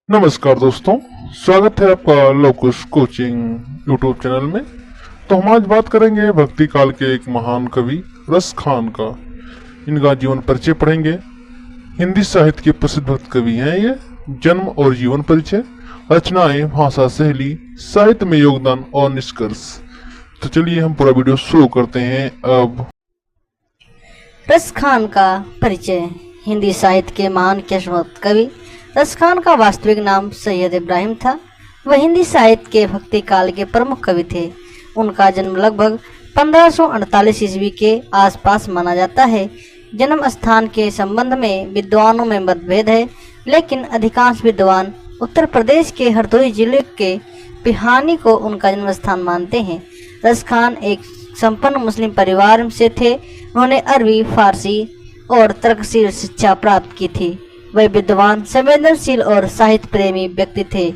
नमस्कार दोस्तों, स्वागत है आपका लोकुश कोचिंग यूट्यूब चैनल में। तो हम आज बात करेंगे भक्ति काल के एक महान कवि रस खान का। इनका जीवन परिचय पढ़ेंगे। हिंदी साहित्य के प्रसिद्ध भक्त कवि हैं ये। जन्म और जीवन परिचय, रचनाएं, भाषा शैली, साहित्य में योगदान और निष्कर्ष। तो चलिए हम पूरा वीडियो शुरू करते हैं अब। रस खान का परिचय। हिंदी साहित्य के महान देशभक्त कवि रस खान का वास्तविक नाम सैयद इब्राहिम था। वह हिंदी साहित्य के भक्ति काल के प्रमुख कवि थे। उनका जन्म लगभग 1548 ईस्वी के आसपास माना जाता है। जन्म स्थान के संबंध में विद्वानों में मतभेद है, लेकिन अधिकांश विद्वान उत्तर प्रदेश के हरदोई जिले के पिहानी को उनका जन्म स्थान मानते हैं। रस खान एक संपन्न मुस्लिम परिवार से थे। उन्होंने अरबी, फारसी और तर्कशील शिक्षा प्राप्त की थी। वे विद्वान, संवेदनशील और साहित्य प्रेमी व्यक्ति थे।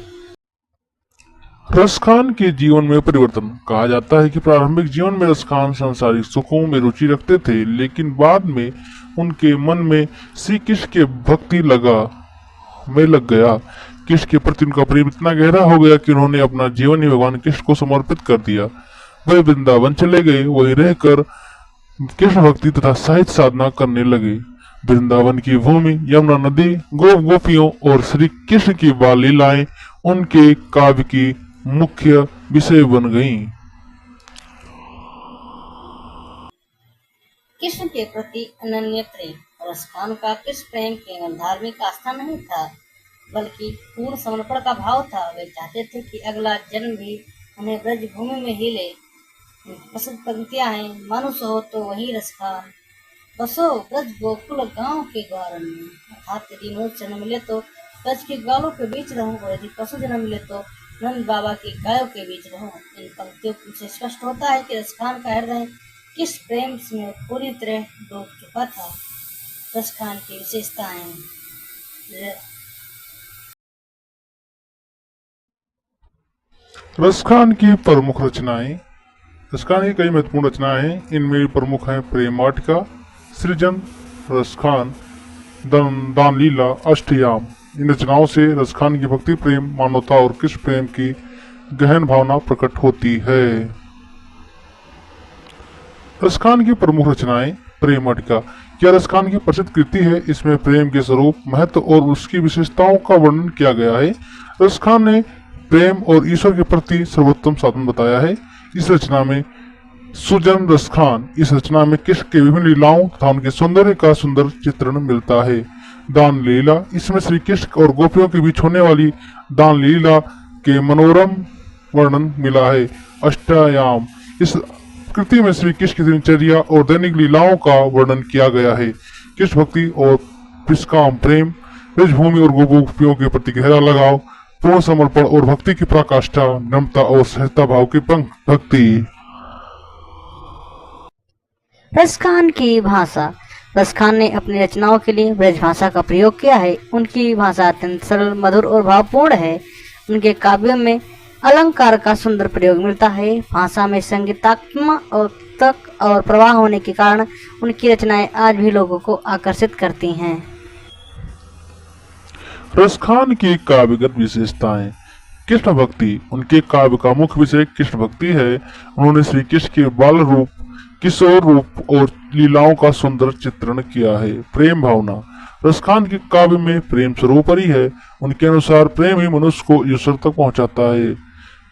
रस खान के जीवन में परिवर्तन। कहा जाता है कि प्रारंभिक जीवन में रस खान सांसारिक सुखों में रुचि रखते थे, लेकिन बाद में उनके मन में श्री कृष्ण के भक्ति लग गया। कृष्ण के प्रति उनका प्रेम इतना गहरा हो गया कि उन्होंने अपना जीवन ही भगवान कृष्ण को समर्पित कर दिया। वे वृंदावन चले गए। वहीं रहकर कृष्ण भक्ति तथा साहित्य साधना करने लगे। वृंदावन की भूमि, यमुना नदी, गोपियों और श्री कृष्ण की बाल लीलाएं उनके काव्य की मुख्य विषय बन गईं। कृष्ण के प्रति अनन्य प्रेम। रस खान का कृष्ण प्रेम केवल धार्मिक आस्था नहीं था, बल्कि पूर्ण समर्पण का भाव था। वे चाहते थे कि अगला जन्म भी उन्हें ब्रज भूमि में ही ले। प्रसिद्ध पंक्तियां हैं, मनुष्य हो तो वही रस खान, बसो ब्रज गोकुल गांव के ग्वारण में। अर्थात यदि मनुष्य जन्म मिले तो ब्रज के ग्वालों के बीच रहूं, और यदि पशु जन्म मिले तो नंद बाबा की गायों के बीच रहूं। इन पंक्तियों से स्पष्ट होता है कि रस खान का हृदय किस प्रेम में पूरी तरह डूब चुका था। रस खान की विशेषताएं। रस खान की प्रमुख रचनाएं। रस खान की कई महत्वपूर्ण रचनाएं हैं। इनमें प्रमुख हैं प्रेम वाटिका, सृजन, रस खान, दान लीला, अष्टयाम। इन रचनाओं से रस खान की भक्ति प्रेम, मानवता और कृष्ण प्रेम की गहन भावना प्रकट होती है। रस खान की प्रमुख रचनाएं। प्रेम वाटिका यह रस खान की प्रसिद्ध कृति है। इसमें प्रेम के स्वरूप, महत्व और उसकी विशेषताओं का वर्णन किया गया है। रस खान ने प्रेम और ईश्वर के प्रति सर्वोत्तम साधन बताया है। इस रचना में सुजन रस खान, इस रचना में कृष्ण के विभिन्न लीलाओं तथा उनके सौंदर्य का सुंदर चित्रण मिलता है। दान लीला, इसमें श्री कृष्ण और गोपियों के बीच होने वाली दान लीला के मनोरम वर्णन मिला है। अष्टयाम, इस कृति में श्री कृष्ण की दिनचर्या और दैनिक लीलाओं का वर्णन किया गया है। कृष्ण भक्ति और निष्काम प्रेम, ब्रजभूमि और गोपियों के प्रति गहरा लगाव, पूर्ण समर्पण और भक्ति की पराकाष्ठा, नम्रता और सहजता भाव की भक्ति। रस खान की भाषा। रस खान ने अपनी रचनाओं के लिए ब्रज भाषा का प्रयोग किया है। उनकी भाषा अत्यंत सरल, मधुर और भावपूर्ण है। उनके काव्यों में अलंकार का सुंदर प्रयोग मिलता है। भाषा में संगीतात्मक और प्रवाह होने के कारण उनकी रचनाएं आज भी लोगों को आकर्षित करती हैं। रस खान की काव्यगत विशेषताएं। कृष्ण भक्ति, उनके काव्य का मुख्य विषय कृष्ण भक्ति है। उन्होंने श्री कृष्ण के बाल रूप, किशोर रूप और लीलाओं का सुंदर चित्रण किया है। प्रेम भावना, रस खान के काव्य में प्रेम सर्वोपरि है। उनके अनुसार प्रेम ही मनुष्य को ईश्वर तक पहुंचाता है।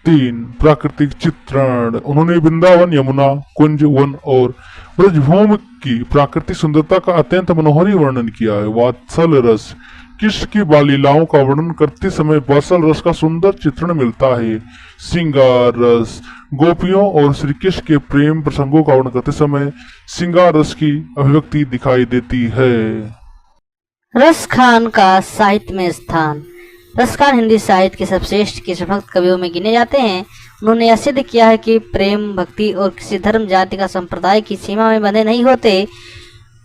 3. प्राकृतिक चित्रण, उन्होंने वृंदावन, यमुना, कुंज, वन और ब्रजभूमि की प्राकृतिक सुंदरता का अत्यंत मनोहरी वर्णन किया है। वात्सल रस, कृष्ण की बाल लीलाओं का वर्णन करते समय वात्सल रस का सुंदर चित्रण मिलता है। श्रृंगार रस, गोपियों और श्री कृष्ण के प्रेम प्रसंगों का वर्णन करते समय श्रृंगार रस की अभिव्यक्ति दिखाई देती है। रस खान का साहित्य में स्थान। रस खान हिंदी साहित्य के सर्वश्रेष्ठ कृष्णभक्त कवियों में गिने जाते हैं। उन्होंने यह सिद्ध किया है कि प्रेम, भक्ति और किसी धर्म, जाति का संप्रदाय की सीमा में बंधे नहीं होते।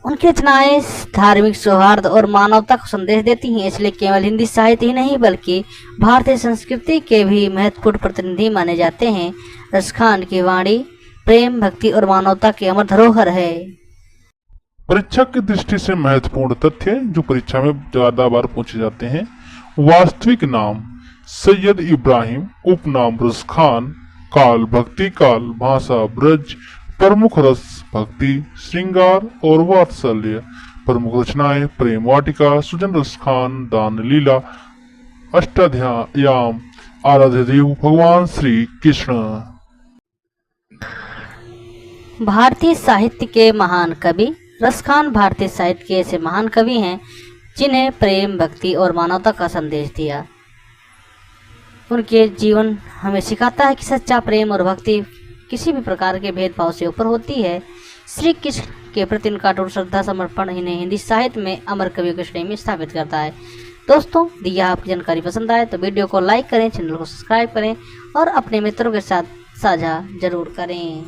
उनकी रचनाएं धार्मिक सौहार्द और मानवता को संदेश देती हैं। इसलिए केवल हिंदी साहित्य ही नहीं, बल्कि भारतीय संस्कृति के भी महत्वपूर्ण प्रतिनिधि माने जाते हैं। रस खान की वाणी प्रेम, भक्ति और मानवता की अमर धरोहर है। परीक्षा की दृष्टि से महत्वपूर्ण तथ्य जो परीक्षा में ज्यादा बार पूछे जाते हैं, वास्तविक नाम सैयद इब्राहिम, उपनाम रस खान। काल भक्ति काल, भाषा ब्रज। प्रमुख रस भक्ति, श्रृंगार और वात्सल्य। प्रमुख रचनाएं प्रेम वाटिका, सुजन रस खान, दान लीला। अष्टाध्यायम, आराध्य देव भगवान श्री कृष्ण। भारतीय साहित्य के महान कवि रस खान भारतीय साहित्य के ऐसे महान कवि हैं जिन्हें प्रेम, भक्ति और मानवता का संदेश दिया। उनके जीवन हमें सिखाता है कि सच्चा प्रेम और भक्ति किसी भी प्रकार के भेदभाव से ऊपर होती है। श्री कृष्ण के प्रति उनका अटूट श्रद्धा समर्पण इन्हें हिंदी साहित्य में अमर कवियों की श्रेणी में स्थापित करता है। दोस्तों, दिया आपकी जानकारी पसंद आए तो वीडियो को लाइक करें, चैनल को सब्सक्राइब करें और अपने मित्रों के साथ साझा जरूर करें।